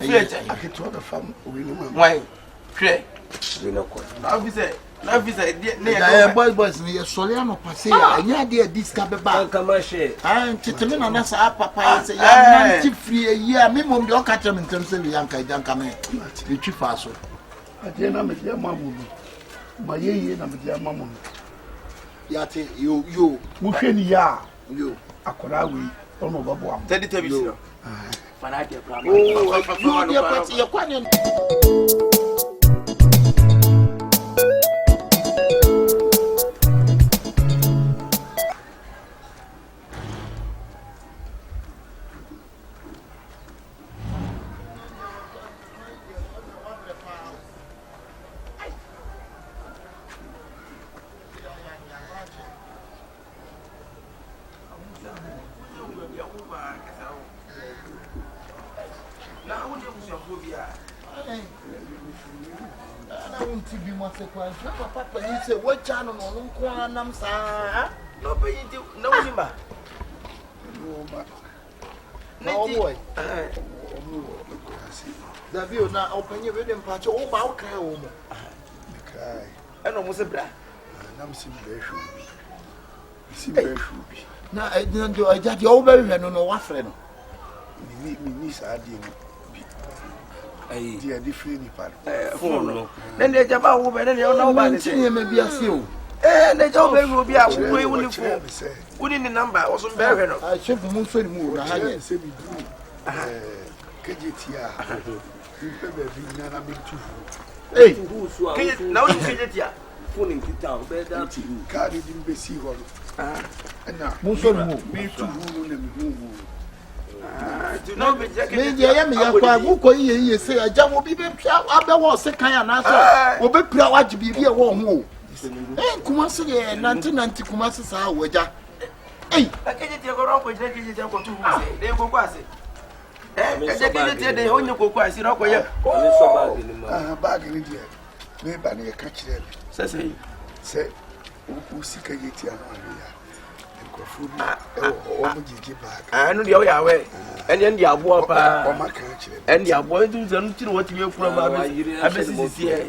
I can talk a family. Why? Cray. We know what. Boys, near Soliano Passea, and yeah, dear, this cabba, commercial. and Chitin and us are papa, say, I'm free a year, minimum, your catchment in terms of the young Kajan, the chief faso. At the end of the mamma, my ye and the mamma. Yate, you, Mushin ya, you, Akorawi, don't know about one. Tell it you. Fanatic, you're quite. Papa, you say, what channel on Kwanam, sir? No, but you do no number. No boy. The view now open your wedding patch all about cry. I know most of that. I'm seeing very sure. Now I didn't do I just your baby and no what friend. Me niece are dear different part. Then they jump out over and you know about it. Maybe a few. And they don't will be out way uniform. Wouldn't the number also better. I should move for the moon. I had say we do. KJTR. Hey, now you see it here. Phone in town, better to carry him be see one. And now, move for the moon. Me too, Maybe I am a quack. You say a job will be I was a kind of answer. Will be proud to be a warm. Hey, Kumasi and 1990 Kumasi, Waja. Hey, I can't go wrong with that. They go pass it. They only go pass it up where bag in India. Maybe I catch them. Say, who seek a yeti I know the way, and then the Abro and the Abro do something what you from our here.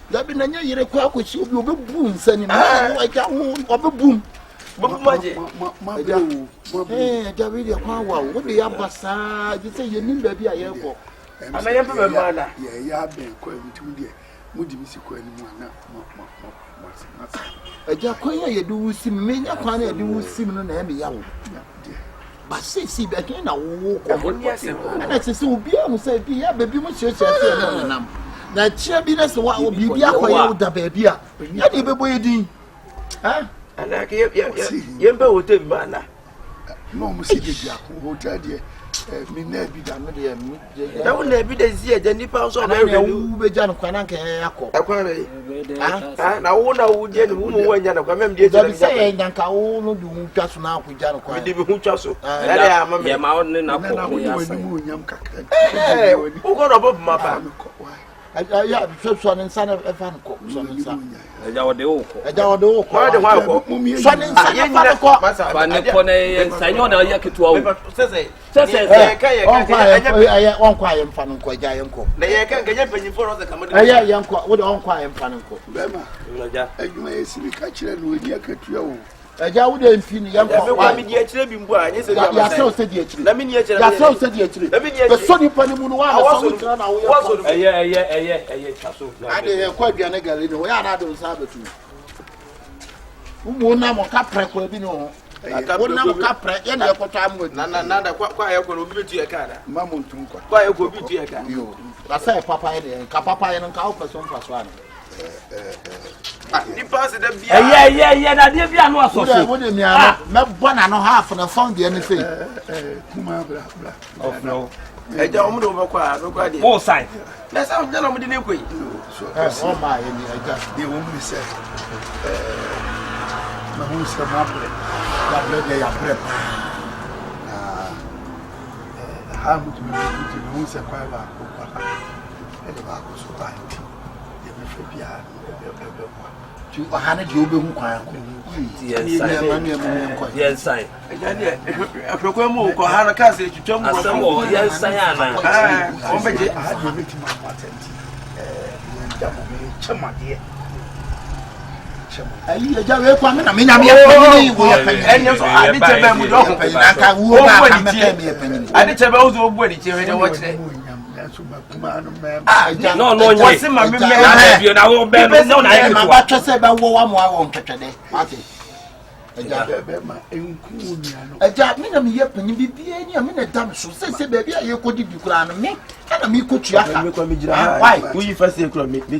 That be a year o'clock which you will be boom, sending I can't of a boom. Hey, David, what do you have? You say you need baby a year for. And I am a man. Yeah, been quite too dear. Would you miss anyone? A Jacoya, you do see me, I can't do similar and young. But see, back in a walk on yes, and I say, so be able to say, be a baby, much church. That cheerfulness will be the baby. I never waiting. Huh? And I gave you both a banner. No, Monsieur, who tell you, me never be done with them. That would never be the year, then you pass on every John Quanaka. I wonder who did the woman when you come to say, and I will do just now with John Quanaka. Who just so I am a mountain up. Hey, who got above my back? I have one and son of a fan cook. I know the old. I don't know why the wild son and I won't quiet fan and quite giant cook. They can't get any for the comedy. I young with on quiet fan and cook. You may see me catch it with your cat. I wouldn't feel young. I mean, yet, let me so said yet. Let me yet. So said yet. Let me yet. The Sonny Panamun was I didn't quite be a nigger. We are not those other two. Who won't have a capra will be no. I won't have a capra any other time with none quiet will be to a car. Mamma to quiet will be to a car. I say, Papa and Papa and cow for some first one. You pass it. Yeah. That did be a no so. Wouldn't me? Not 1 and a half and I found the anything. Oh, no. I don't know what more side. That's how gentlemen didn't quit. Oh, my, I just the woman said, my home said, that blood they are prep. How much we do the house a quiet back, and the back was so tight. to hana di obe hu kwan ko yen sai afrekwa mu ko hana ka se twitwa mu asamo yen sai ana o beje ahadi obeti ma patent chamade ayi eja we kwa me na me nyame afani wo ya panyin enye so ade chebe mu do ko aka wo ba ka me ka me panyin ade chebe o zo obu ani chebe de wo kire no no nye wose ma me bio na wo be no na ye ma ba twese ba wo wa mo awon twetwede ate eja be ma enku nuano eja me na me ye panyin bibia ni me na dam so se ba bia ye kodi bi kura no me na me kotua ka me kwa me gira why we first say kura meet me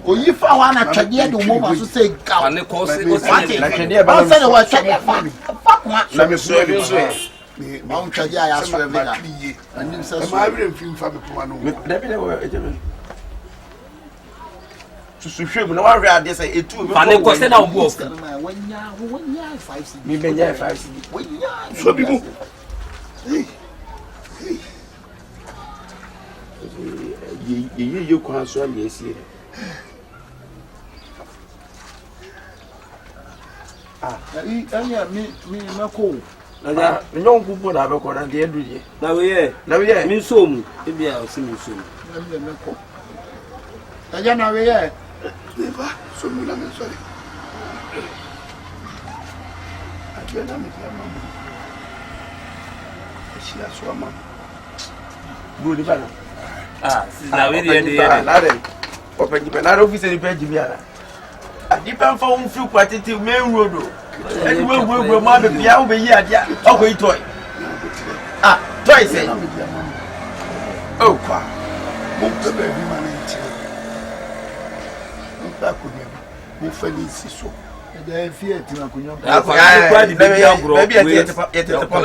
oyi fa wa na twede de mo ma so say ga ane ko se na twede ba ba se na wa twede fa kwa na me so e so ma un twede ya so e vega anim se so ma abire mfim fa me poma no da bi na wo ejebe susu hwem na wa hwe ade say etu me ane ko se na obu of wanya 5 me benya 5 wanya so bi mu ye kwa so am yesie anya mi mako na nyon kupo na be ko na de eduje na we mi so mu e bia o si mi so mu na mako aja na we ye neba so mu na me sorry agena me ya mama eshia so mama bro di bana na we de na de o pe jipe na office ni pe jibi ara adipa mfa un fi kwatete main road o eni we ma be bia o be yi adia o ko itoy toy say oh kwa mo pe be bi ma na nti mo pa ko ni mo fa ni si so da fi eti na kunyo kwa di bi agro baby yete pa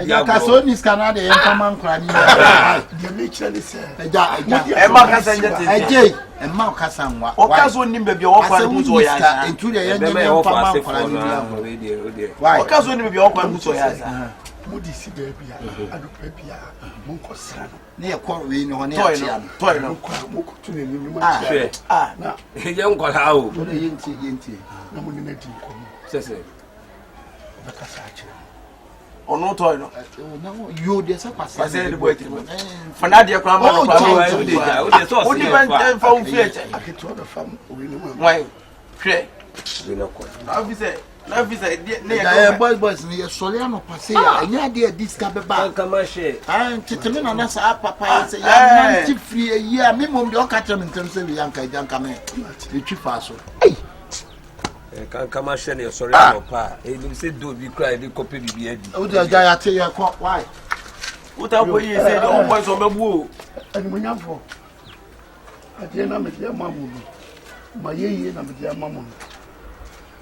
ya ka so ni scanner de yan kama nkra ni de me kire ni se eja e ma ka sanje te eje e ma ka sanwa o ka so nim baby o kwa mu so ya entu de yan yan kama nkra ni o ka so nim baby o kwa mu so ya mo di si baby adu baby mo ko sra no ne e ko we ni ho ne ya tia toy no mo ko tu ne ni mo hwe na ye nkola o to de yenti na mo ni na di ko sese ba ka sa chi ono toy no na yo de sa kwasa say the boy fana de kwa ma no kwa o de so o di ban fa un fi eche aketo da fam o we ni mo why hwe we na ko na visa ne ya boys ni sole ano pase ya nya de diska beba kama she titimi na sa papa ya se ya nanti free ya me mom de o ka tell me ntem se ya nka janka me e twi fa so kama she ne sorry no pa e nim se do bi cry de copy bibi adi o de ja ya te ya ko why uta ko yi se de boys o mebu o ani mo nyamfo ade na me ya mamu ma ye na me ya mamu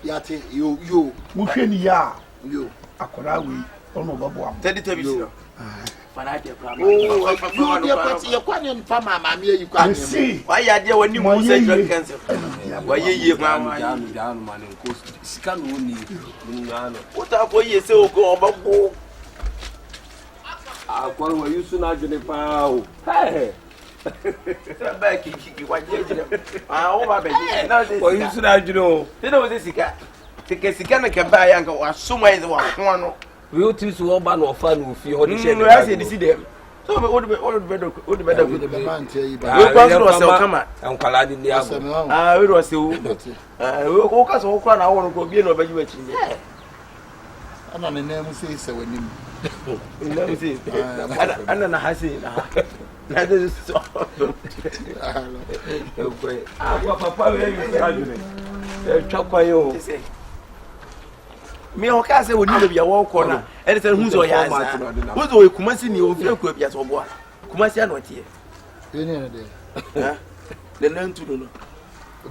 ya te yo mo hwe ni ya yo akora we ono babo am tedi tebi fana de kwa ma yo de pati ya kwa ni pa ma me yi kwa ni si why ya de wani mu se cancer why ye kwa ma janu man ko sika no ni ngano uta ko yi se o ko babo akwa wa yusu na jene pa o hey ba ki wa je je o ba be na de wa yusu na jene o te na o se sika sika na ke ba ya nka wa so mai wa ko no we o tiri so wo ba no fa no fi ho de she no ya se disi dem so o de be be man te yi ba we kwa so se o kama ankwala di ni ago we do se o o ka so o kwa na wo no ko bi na obaji wa chi ni ana ne na mu se wani na mu se ana na hase na de so agwa papa we yusu na jene twa kwayo me o ka se woni le bia wo ko na e de se hu so ya za wo zo e kumasi ni o fi ko bia so bo kumasi anotie ni ne de le nantu no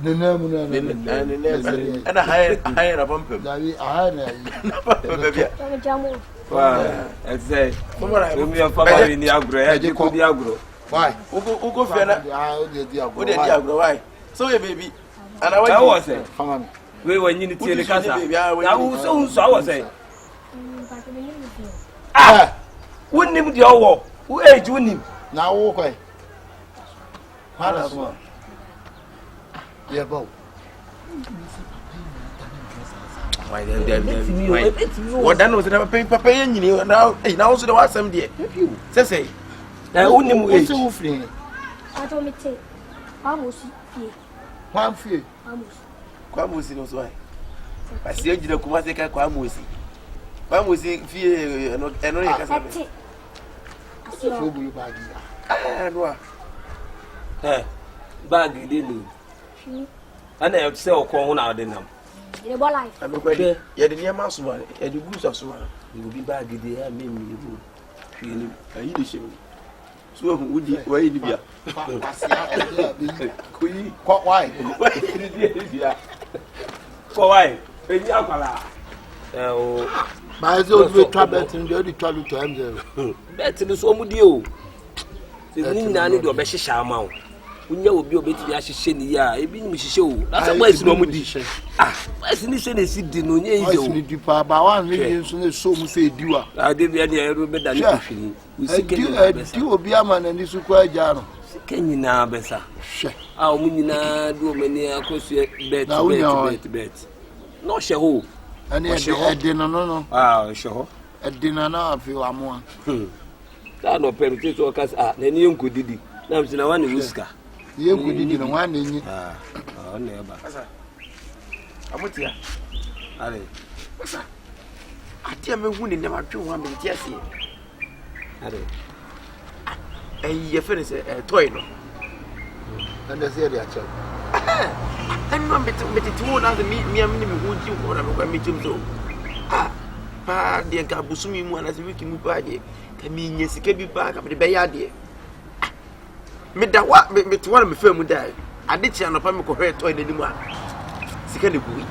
ne na mu na ana haye na pampem dawi aha na na pampem bia wa eze mi am papa ni agro ya je ko di agro why ugo fi na o de di agro o de di agro why so ye baby ana wa I was fama we when you tell the casa na who so I was say wouldn't the owo who age wouldn't na wo kwai hala so ye bo Why what that was never pay papa you now also the was some there. Say only age. I don't me take. Almost fee. One fee. Kwamusi no so. I see you the Kumasi ka Kwamusi. Kwamusi fee eno ye kasa. So bu bag. No. Bag dey ni. Ana e say okon ho na odin nam. The ball life. I'm going to get the near mouse one, and the goose of swan. You will be back there, maybe you will. So, would you wait to be a why? Why? My old trouble in the trouble to him. Better is one deal. Nani do a best shaman. Unya will be obeyed to Ashtown. Yeah, it being Mrs. Show. That's a place no edition. What's in this city? No, you need to buy 1 million so much. Do I did the idea of the you will be a man and this require Jano. Can you now, Bessa? Our Munina do many across bet. No, Shaho. And at dinner, no. Ah, sure. At dinner now, I feel I'm one. That no permit or cast at the new good did. Now it's in a 1 whisker. You didn't want any. Oh, never. I'm with you. I tell me, who never do 1 minute, yes. And you finish a toy. And that's the other. I'm not better to another me and would you want to meet him so. Ah, dear Gabusumi, one as a wiki mubadi. Can mean yes, it can be back up the Bayadi. Me da what me to one me firm die. I did channel pam ko hwe toy anymore. Sika de bui.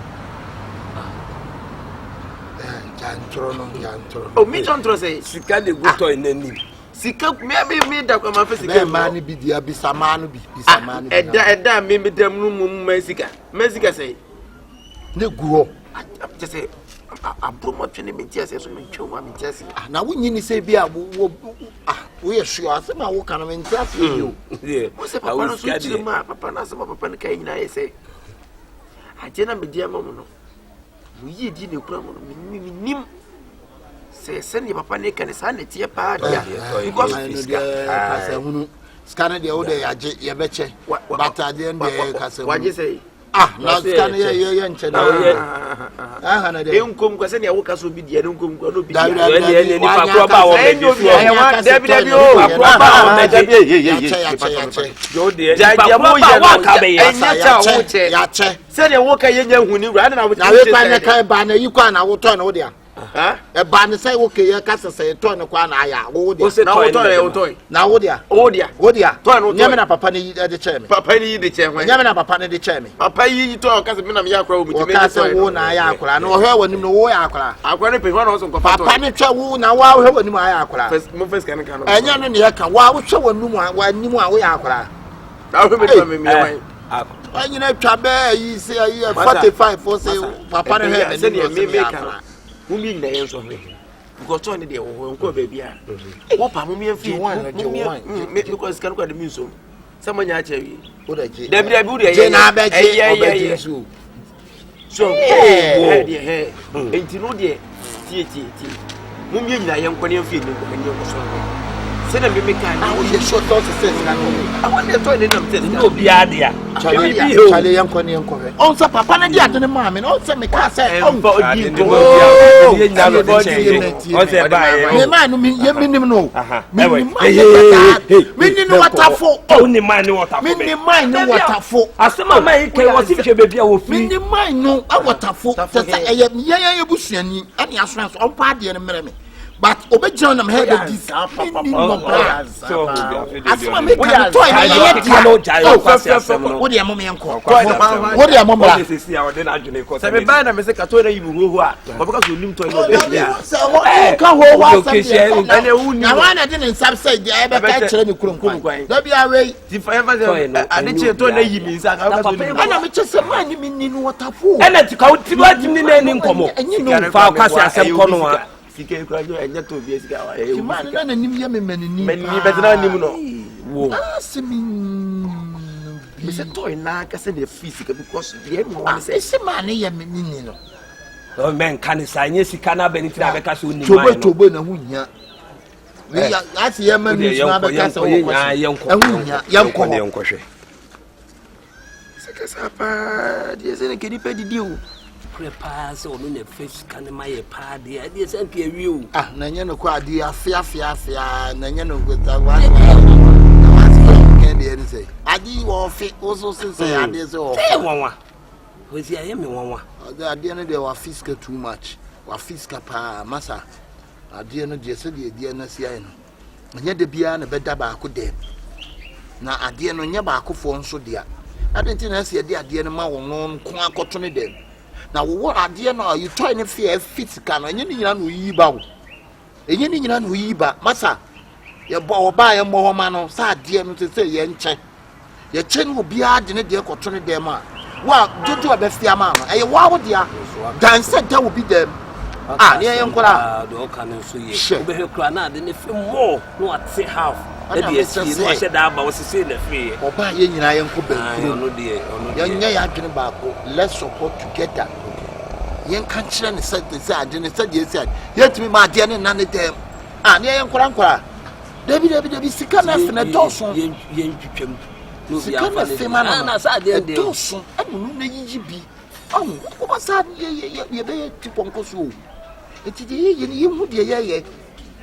Jantro. Oh, me jantro say sika de go toy nani. Sika me da kwa ma fa sika. Me man bi dia bi samanu bi samanu. Eda me dem no mum sika. Me sika say. Ne guo. Just say Abro mo twene me tia say so me twoma me tia say. Na wonyi ni say bia we are sure as ma wo kana me tia say you. Yeah. Mo say papa no so tiri ma papa na say papa ne kai nyina say. Ajena me dia mamu no. Wo yi di ne kura mo me nim. Say send papa ne kan sa ne tia pa dia. Because kasa hunu scanner de o de ye beche. But at the end de kasa. What you say? Now scan ye nche na na de nkom kwa se ne awoka so bi de nkom kwa no bi dia ni pa kwa ba wo meji so David o kwa ba wo meji yo de pa kwa ba wo ka be enya cha wo che ya che se ne wo ka ye nya huni wura na wo che na we pa ne kai ba na yi kwa na wo to na wo de e ba ne sai wo ke ye ka se to ne kwa na aya wo de na wo to ye wo to na wo de wo de to no nyame na papa ne de che me papa ne de che ho nyame na papa ne de che me papa yi to ka se me na me ya akra wo mi me ka se wo na aya akra na wo hwe wanim no wo ya akra ne pe ho na wo so ko papa ne twa wo na wo hwe wanim aya akra mo first kan kan enya no ne ya ka wo hwe wanim a wo ya akra na wo me twa me me anyi na twa be yi se 45 for say papa ne hwe se ne me ka mummy na yen so me because to ne de wo nko ba bia wo pa mummy afi me because kan ko de min so sama nya acha wi wo da je da bia bi wo de ye na ba je so de enti no de tie mummy nyina yen ko ne afi ne ko ne ko so se na me kan na wo ye short out sense na no I want to to ne nam sense no bia dia chale yen ko ne yen ko on sa papa na dia de ma me on se me ka se on fa odi to ye nya lo de che on se ba ye me ma no me ye minim no me ni no watafo o ni man ni watafo me ni man ni watafo asema ma yi kai wo si hwe be bia wo fi me ni man no watafo se ye busuani ani asran so on pa de ne mere me but obejana na head of this so asma me can toy na ye dia no jai kwase asem no wo de amom yenko wo de amom la se si a wo de na adwene ko se me ba na me se ka toy na yibu ho a obeka so nim toy no be dia se wo ka ho wa asem na uni na wa na de nsab sai dia e be ka kire ni kurum da bia we ti fa ever say ade che toy na yimi nsa ka so nim ana me che se man ni ni no watafo ana ti ka ti ba ti ni na ni nkomo fa kwase asem ko no a sike kura jo enya to bi sika wa e man na nim ye me menini bet na nim no wo asimi me say toy na ka say the physical because the one say ese man ye menini no o men kan say nye sika na benefit abeka so ni man tobo na hunya we ya ati ye man ni na abeka say wo yenko sika sapa die se ne kedi pedi o prepare so no na face kan ma ye pa de se nka wi o na nye no kwa de afia na nye no kweta wa de say adi wo fi oso say adi say o wanwa ozi aye me wanwa adi no de wa fiska too much wa fiska pa masa adi no de se de na sia no nye de bia na beda ba ko de na adi no nye ba akofo nso de adi nti na sia de adi no ma wo no ko akoto ne de na wo adi no you try ne fear physical no nye ni nyina no yiba wo enye ni nyina no yiba masa ye bo ba ye mo homa no sa ade no te se ye nche ye chen obi ade ne de koto ne dem a wa jojo abefia ma no eye wa wo dia dan se da obi dem ne ye nkora do kan so ye obe kura na ade ne fi mo no ate half e de esi no she da ba wo sese na fi oba ye nyina ye nko ba no de ye nya ya adwene ba ko let's support together ye kan kire ne se ade ne se de esi ade ye timi ma ade ne na ne dem ne ye nkora Debi sika na fene doson yen twetwam no bia fa na sa de doson anu na yibi ko ba sa ye be tipon ko so etide ye hu de ye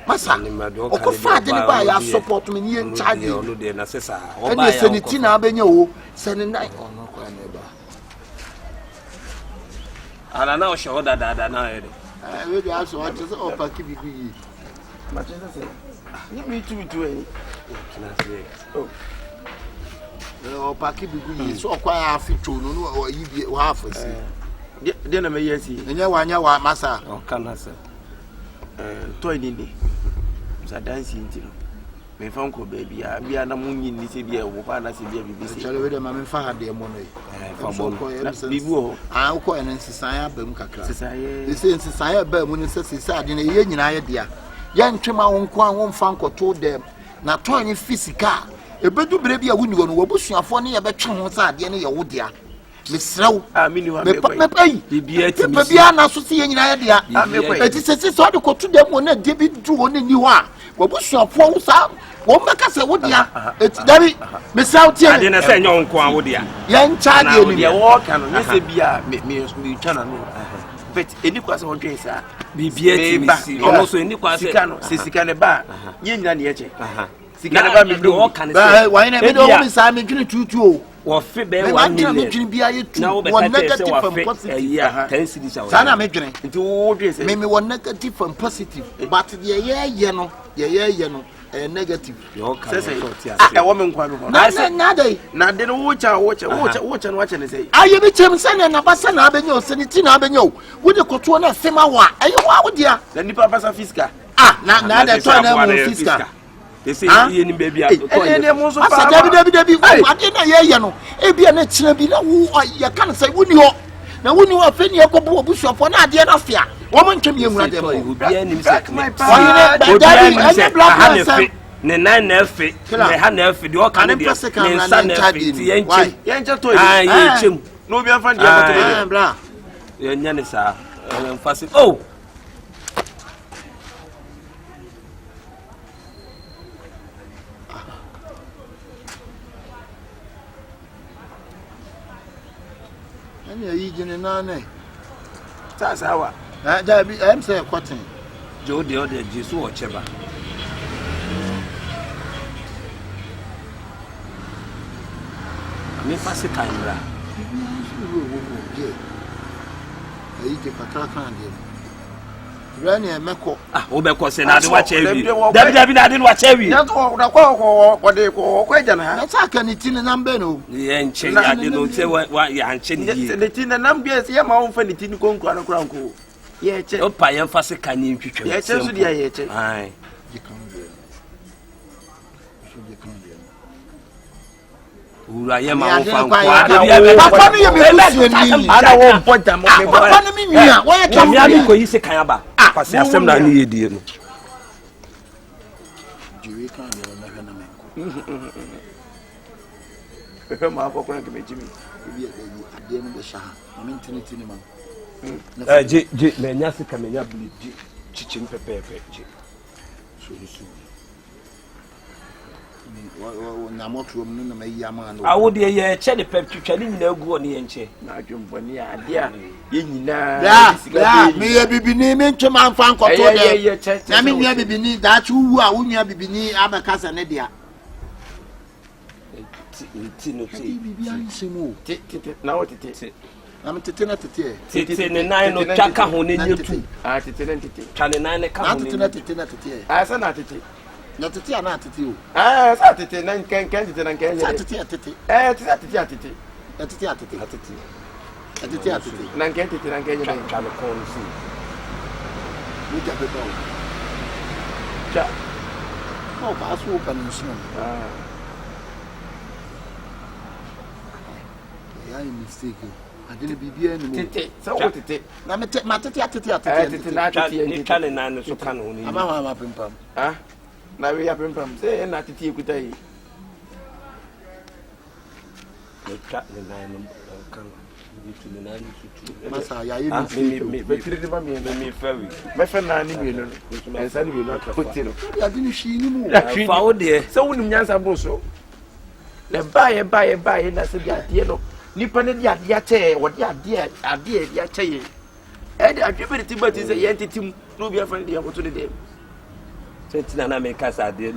masa o ko fa de ne ba ya support me ni en charge no de na sesa o ba ya seniti na abenya o sene nai ono kwa ne ba ala na o show da na ye we dey aso o tse o pa ki bi yi ma tse se me tu eh o paki bi guyi so kwa afito no o yibi o afasi de na me yesi enye wa masa o kana sa toy ni sa dance ntino me fa nko baby a bia na munyi ni se bia wo pa na se bia bibisi chale we de ma me fa ha de mo no fa mo bibu o ko en nsisan ya ba mu kakra nsisan ya ba mu ni se ade na ye nyina ye dia ya ntwema won ko an won fa nkoto dem na to any physical ebedu bere bia wuni wo no wobusuafo ne ye betwe ho sa ade ne ye wo dia mesrew amini wa me bibia timi bibia na so se ye nyina ye dia eti se so de koto dem wo na de bi du wo ne ni ho a wobusuafo wo sa wo meka se wo dia eti dari mesrew tie ade na se nyon ko an wo dia ye ncha de ni ye wo ka no ne se bia me twa na no but eni kwa se won sa bibia timi ono so eni kwa se sika ne ba ye nyina ne ye che sika ne ba me do ba wa ina me do wo sa me dwene tutu o wo fe be 1 million me dwene bia ye tu one negative and positive yeah 10 cities away sana me dwene nti wo dwe se me one negative and positive but the ye no negative say e wo me nkwa no na de no wo cha no wa cha ne say aye bi chem sane na basa na abenya o seniti na abenya o wo de koto na fema wa aye wa wo dia na nipa pasa fiska na de to na mo fiska they say ye ni baby ene mo so pa asa dabi ade na ye no e bia na kira bi na wo ya kan say woni ho na woni ho afeni e ko bo obusuafo na ade na fia wo mo ntwem ye nwura de mo obia ni se ne nan na efe ne ha na efe de o kan de ne nsa na efe ti ye nche to ye chem no bia fa de abato bra ye nya ne sa emphasize oh ani ayi jine na na sa wa da bi am say cotton jo de o de Jesu o cheba me fase kamera ayi de kakaka de rani emeko o be ko se na de wa chewi dabi na de wa chewi ya to da ko de ko eja na na saka ni tin na mbe no ye nche ya de no se wa ya nche ni ye de tin na mbe se ya ma won fa ni tin ko nko an kura nko ye che o pa ye fase kan ni ntwetwe ye che so dia ye che ai ura ye ma wo fa nko papa mi ye me kusieni ana wo point am me papa no mi nua wo ye kam ya ko yi se kan aba kwase asem na ni ye die no jiwe kan yo na hana me ko ma ko ko me jimi bi ade no be sha ma mentiniti ni ma je me nya sika me nya bli je chichim pepepe je so na moto mu no na yi ama no awo de ye che de pep twitwa ni nyina gu oni ye nche na adwumboni ade a ye nyina ya me ye bibini me ntwe man fa nkoto de na me nua bibini da chu wu a wunua bibini abakasa ne dia ti no ti bibi an semu ti na wo tete na me tete na tete tete ne nan no twaka ho ne nyetu tete na tete twa ne nan ne ka ho ne na tete na tete sa na tete na tete ana tete o sa tete na nken tete na nken sa tete tete tete na tete na nken tete na nken twa ne ko no si ni ja be ba o ja no ba so pa no so ya ni mistake adele bibia ni mo tete so wo tete na me tete na tete na tete ni twa ne nan no so ka no ni ama pimpam na we ya pimpam say na tete ekuta yi ni twa ne nan no kan ni tu ne nan tu masa ya yi mi betiri de ba mi fawi me fa na ni mienu no ensa ni mienu akoti no ya dini shi ni mu fa wo de so wonum nyansa bo so le bae na se dia de no nipa ne dia de ache wo dia de dia ache ye e de adwebe ti bati se ye ntitim no bi afa de akoto de senti na me kasa de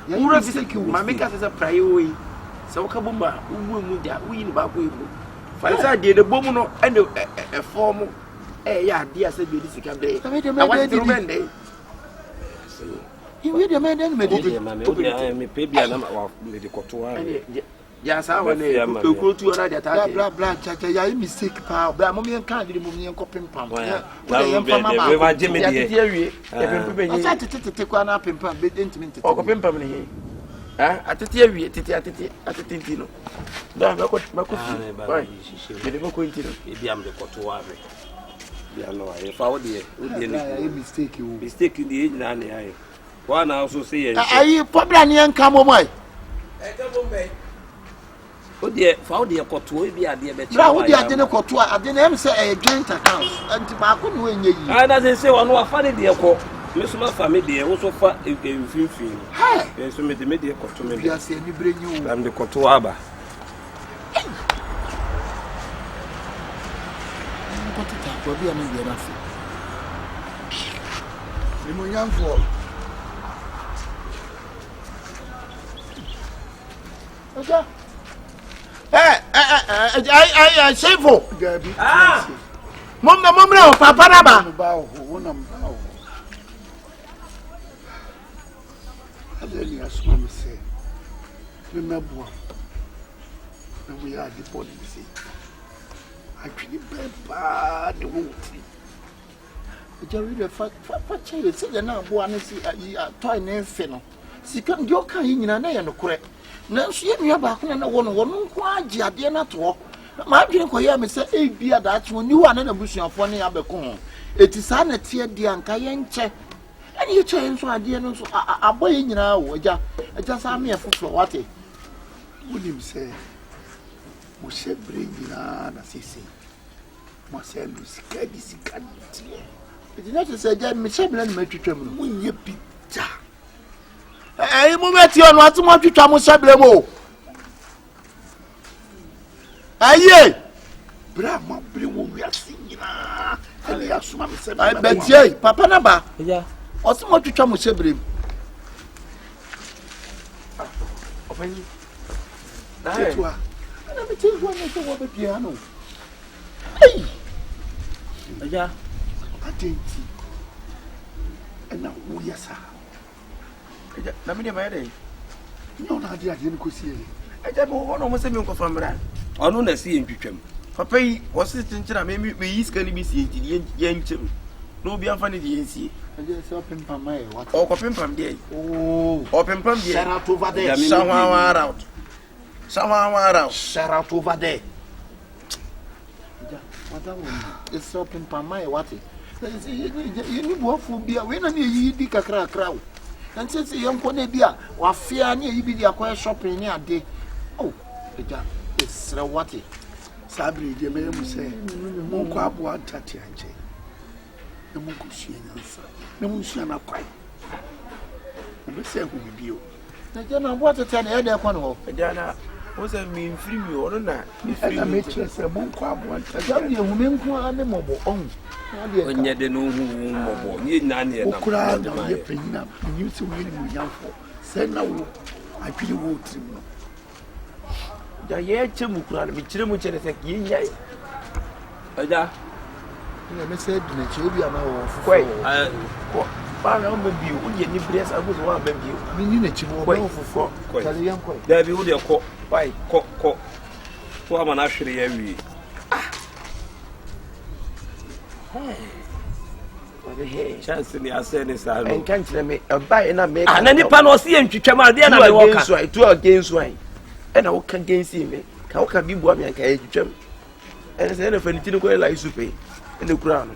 ni wura bi se ki ma me kasa se praye we se wo ka bomba wo mu dia wo yi ni ba ko ibu fa se de de bomu no e de e form ya de ase bi di sika de awati trumende iwe de me de me de me pe bia na wa me de kotoa ya sa wa ne ko tu na de ta bla cha ya yi mistake pa bla mo me kan de mo me ko pimpam ya we wa je me de ya wie e pimpam o sa tete kwa na pimpam be dentiment tete o ko pimpam ne he atete awie atete ntino da ba ko bai de ba ko ntino e bia me de kotoa be bia no ai fa wo de ni ya mistake ni na ne ai wa na so say ye ai problem ni enka mo mai ka mo mai o de fa o de kotoa e bia de be chi bra o de ade ne kotoa ade ne em say e joint account anti ba ko no enye yi na say wa no wa fa de ko me so ma fa me de wo so fa finfin ha so me de koto me bia se ni brenyu am de kotoa aba ko tita ko bia me de na fi ni mo yanfo oja Shifo. Mom, Papa Naba. I didn't ask what me say. Remember, when we are the police, I pretty bad the whole thing. Jerry, the fact, what change? Say the now, one see a toy name fennel. See, come your kind in an air no correct. Na so ye nua ba ko na wo nko agi ade na to ma dwen ko ye me se e bia da atwo ni wa na busuafo ne abeko ho eti sa na tie de anka ye nche ani ye che nso ade no so aboye nyina wo agya sa me efofo wate Wonim se mo se brengina na sisi mo se lusika di sika tie eti na se agya me che bla na matwitwam no munye bi ja mo meti onu atumo twitwa mo seble mo aye bra ma bre wo wiase nyina ele asuma me se betie papa na ba ya osumo twitwa mo sebre ofani tetwa na me te wo ne so wo be bia no ai ya atenti ena wo yasa na me de ma yede no na ade ade ko sie eja mo wono mo se mi nko famra onu na si entwitwam papa yi wo se tinchira me yi ska ni bi si enti ye nchem no bi amfa ne de yensie aje se pimpam mai what o ko pimpam de o pimpam de shout out over there shout out over there madam it's so pimpam mai what you ni bofu bia we na yi di kakra krawo nti se yonko na bia wa fia na yi bi di akoy shopping ni ade oh eja esra wate sabri je me mu se mon ko abo antati anche na mon ko sua nyansa na mon sua na kwai be se hu bibio na je na abo tete na e de kwa no ho eja na wo se mi free mi ono na mi free na me che se mon ko abo antati ya hu me nko a me mobo on onye de no hu mbobo ni na ne na okura na ye penyina ni se wo ni mu nyamfo se na wo atwiri wo trim no da ye chemu kura mi chire mu chere se ki nyai eja na me se di na che obi ama wo kwai ko ba na mo bi o ye ni bresa aguzo wa ba bi mi ni na chi wo ba wo fufo tale yan kwai da bi wo de ko bai ko to ama na hwere ya wi chance ni ase ni sa no en kan chire me ba na me na nipa no se ntwitwam ade na me wo ka tu against one e na wo ka against me ka wo ka bi bua me ka e twitwam en se na faniti no ko la isupe e ne kura no